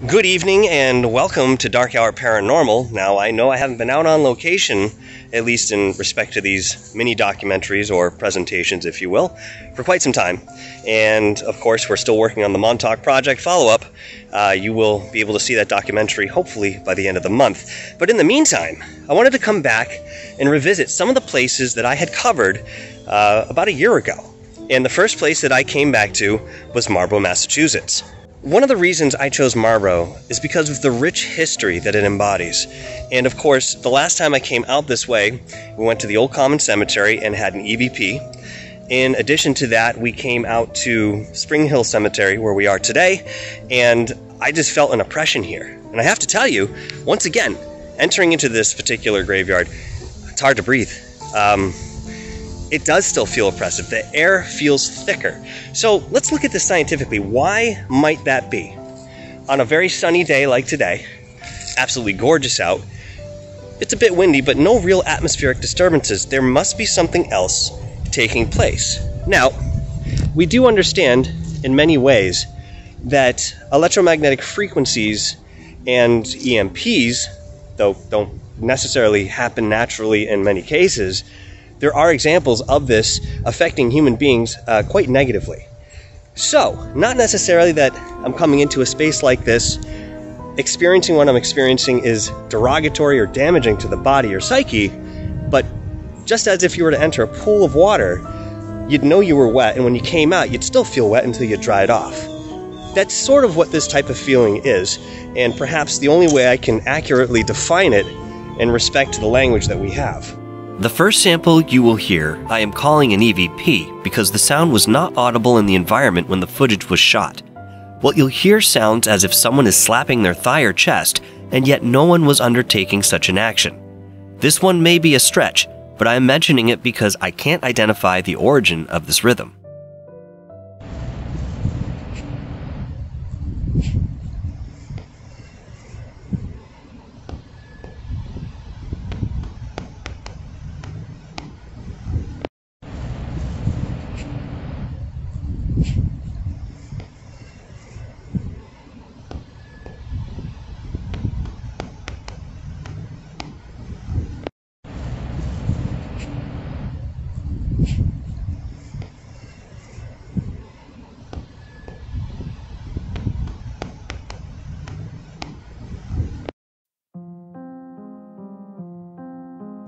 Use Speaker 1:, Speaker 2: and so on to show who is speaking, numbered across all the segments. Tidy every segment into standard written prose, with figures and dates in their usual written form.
Speaker 1: Good evening and welcome to Dark Hour Paranormal. Now, I know I haven't been out on location, at least in respect to these mini documentaries or presentations, if you will, for quite some time. And of course, we're still working on the Montauk Project follow-up. You will be able to see that documentary hopefully by the end of the month. But in the meantime, I wanted to come back and revisit some of the places that I had covered about a year ago. And the first place that I came back to was Marlborough, Massachusetts. One of the reasons I chose Marlborough is because of the rich history that it embodies. And of course, the last time I came out this way, we went to the Old Common Cemetery and had an EVP. In addition to that, we came out to Spring Hill Cemetery, where we are today, and I just felt an oppression here. And I have to tell you, once again, entering into this particular graveyard, it's hard to breathe. It does still feel oppressive. The air feels thicker. So let's look at this scientifically. Why might that be? On a very sunny day like today, absolutely gorgeous out, it's a bit windy, but no real atmospheric disturbances. There must be something else taking place. Now, we do understand in many ways that electromagnetic frequencies and EMPs, though don't necessarily happen naturally in many cases, there are examples of this affecting human beings quite negatively. So, not necessarily that I'm coming into a space like this, experiencing what I'm experiencing is derogatory or damaging to the body or psyche, but just as if you were to enter a pool of water, you'd know you were wet, and when you came out, you'd still feel wet until you dried off. That's sort of what this type of feeling is, and perhaps the only way I can accurately define it in respect to the language that we have.
Speaker 2: The first sample you will hear I am calling an EVP because the sound was not audible in the environment when the footage was shot. What you'll hear sounds as if someone is slapping their thigh or chest, and yet no one was undertaking such an action. This one may be a stretch, but I am mentioning it because I can't identify the origin of this rhythm.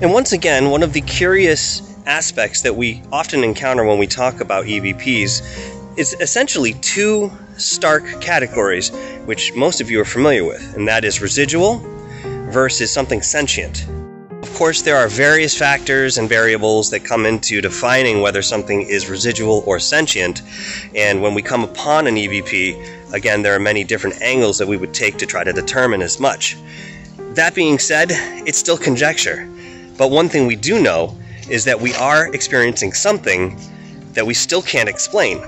Speaker 1: And once again, one of the curious aspects that we often encounter when we talk about EVPs is essentially two stark categories, which most of you are familiar with, and that is residual versus something sentient. Of course, there are various factors and variables that come into defining whether something is residual or sentient, and when we come upon an EVP, again, there are many different angles that we would take to try to determine as much. That being said, it's still conjecture. But one thing we do know is that we are experiencing something that we still can't explain.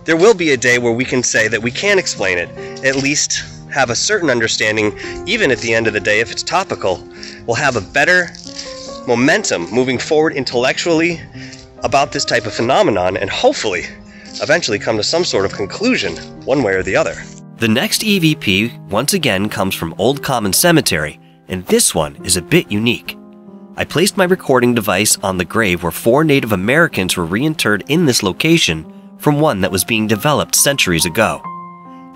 Speaker 1: There will be a day where we can say that we can explain it, at least have a certain understanding, even at the end of the day if it's topical. We'll have a better momentum moving forward intellectually about this type of phenomenon and hopefully eventually come to some sort of conclusion, one way or the other.
Speaker 2: The next EVP once again comes from Old Common Cemetery, and this one is a bit unique. I placed my recording device on the grave where 4 Native Americans were reinterred in this location from one that was being developed centuries ago.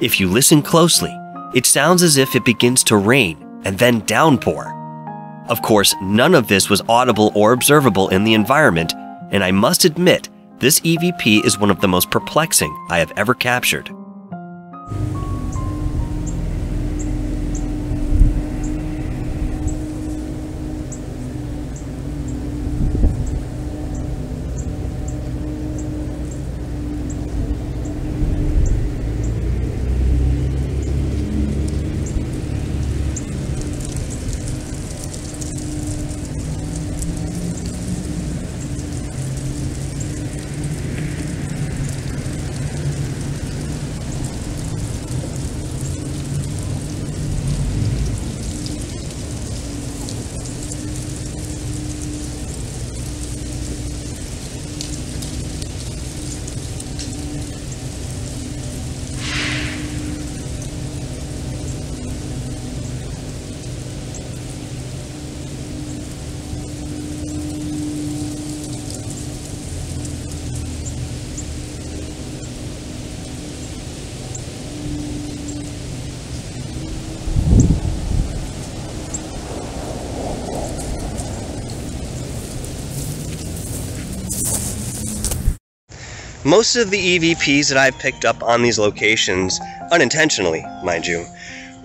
Speaker 2: If you listen closely, it sounds as if it begins to rain and then downpour. Of course, none of this was audible or observable in the environment, and I must admit, this EVP is one of the most perplexing I have ever captured.
Speaker 1: Most of the EVPs that I've picked up on these locations, unintentionally, mind you,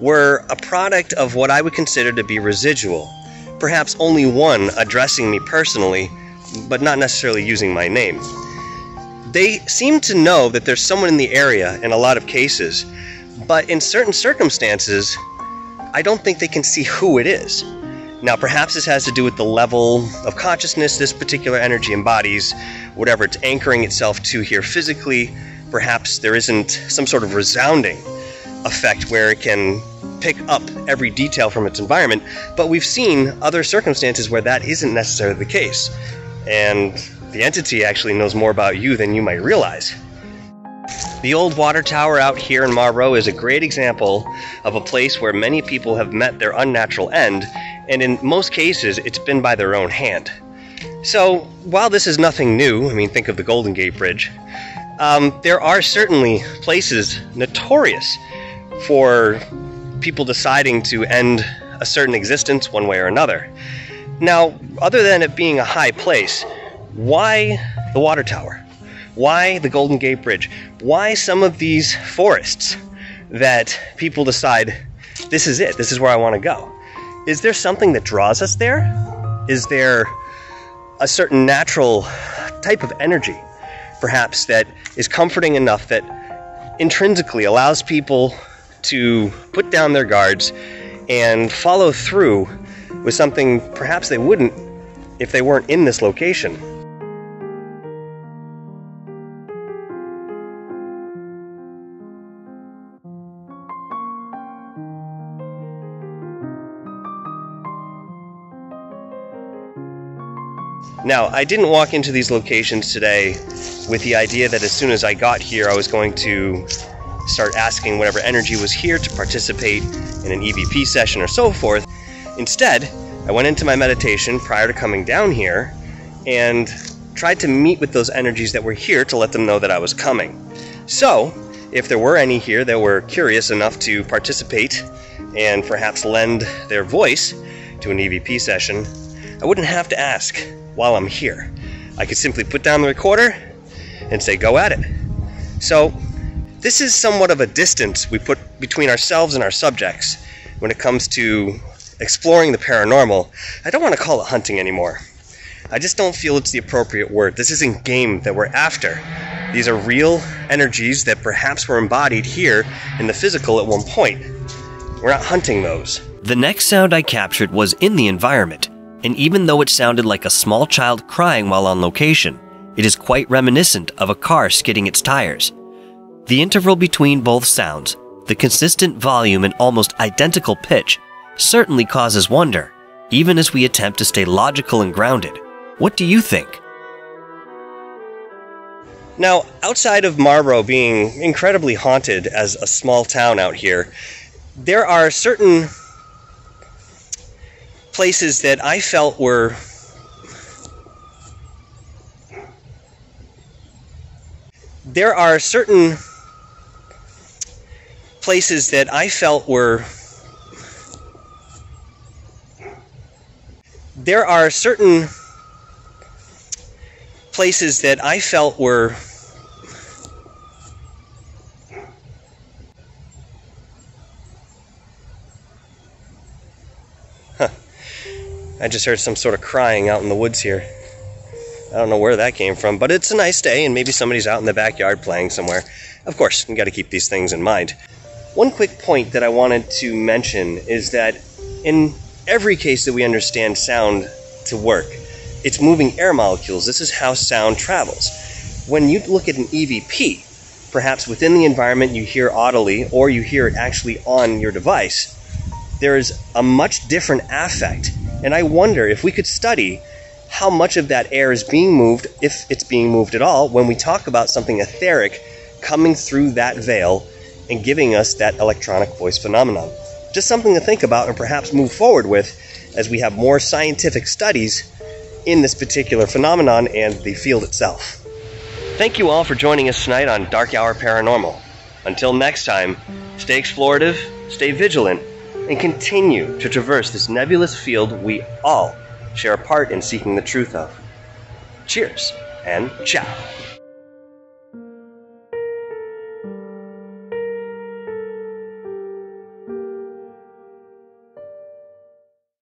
Speaker 1: were a product of what I would consider to be residual. Perhaps only one addressing me personally, but not necessarily using my name. They seem to know that there's someone in the area in a lot of cases, but in certain circumstances, I don't think they can see who it is. Now, perhaps this has to do with the level of consciousness this particular energy embodies, whatever it's anchoring itself to here physically. Perhaps there isn't some sort of resounding effect where it can pick up every detail from its environment, but we've seen other circumstances where that isn't necessarily the case, and the entity actually knows more about you than you might realize. The old water tower out here in Marlborough is a great example of a place where many people have met their unnatural end, and in most cases it's been by their own hand. So while this is nothing new, I mean, think of the Golden Gate Bridge, there are certainly places notorious for people deciding to end a certain existence one way or another. Now, other than it being a high place, why the water tower? Why the Golden Gate Bridge? Why some of these forests that people decide, this is it, this is where I want to go? Is there something that draws us there? Is there a certain natural type of energy, perhaps, that is comforting enough that intrinsically allows people to put down their guards and follow through with something perhaps they wouldn't if they weren't in this location? Now, I didn't walk into these locations today with the idea that as soon as I got here I was going to start asking whatever energy was here to participate in an EVP session or so forth. Instead, I went into my meditation prior to coming down here and tried to meet with those energies that were here to let them know that I was coming. So, if there were any here that were curious enough to participate and perhaps lend their voice to an EVP session, I wouldn't have to ask while I'm here. I could simply put down the recorder and say, go at it. So, this is somewhat of a distance we put between ourselves and our subjects when it comes to exploring the paranormal. I don't want to call it hunting anymore. I just don't feel it's the appropriate word. This isn't game that we're after. These are real energies that perhaps were embodied here in the physical at one point. We're not hunting those.
Speaker 2: The next sound I captured was in the environment, and even though it sounded like a small child crying while on location, it is quite reminiscent of a car skidding its tires. The interval between both sounds, the consistent volume and almost identical pitch, certainly causes wonder, even as we attempt to stay logical and grounded. What do you think?
Speaker 1: Now, outside of Marlborough being incredibly haunted as a small town out here, there are certain places that I felt were places that I felt were I just heard some sort of crying out in the woods here. I don't know where that came from, but it's a nice day and maybe somebody's out in the backyard playing somewhere. Of course, you got to keep these things in mind. One quick point that I wanted to mention is that in every case that we understand sound to work, it's moving air molecules. This is how sound travels. When you look at an EVP, perhaps within the environment you hear audibly or you hear it actually on your device, there is a much different affect. And I wonder if we could study how much of that air is being moved, if it's being moved at all, when we talk about something etheric coming through that veil and giving us that electronic voice phenomenon. Just something to think about and perhaps move forward with as we have more scientific studies in this particular phenomenon and the field itself. Thank you all for joining us tonight on Dark Hour Paranormal. Until next time, stay explorative, stay vigilant, and continue to traverse this nebulous field we all share a part in seeking the truth of. Cheers and ciao.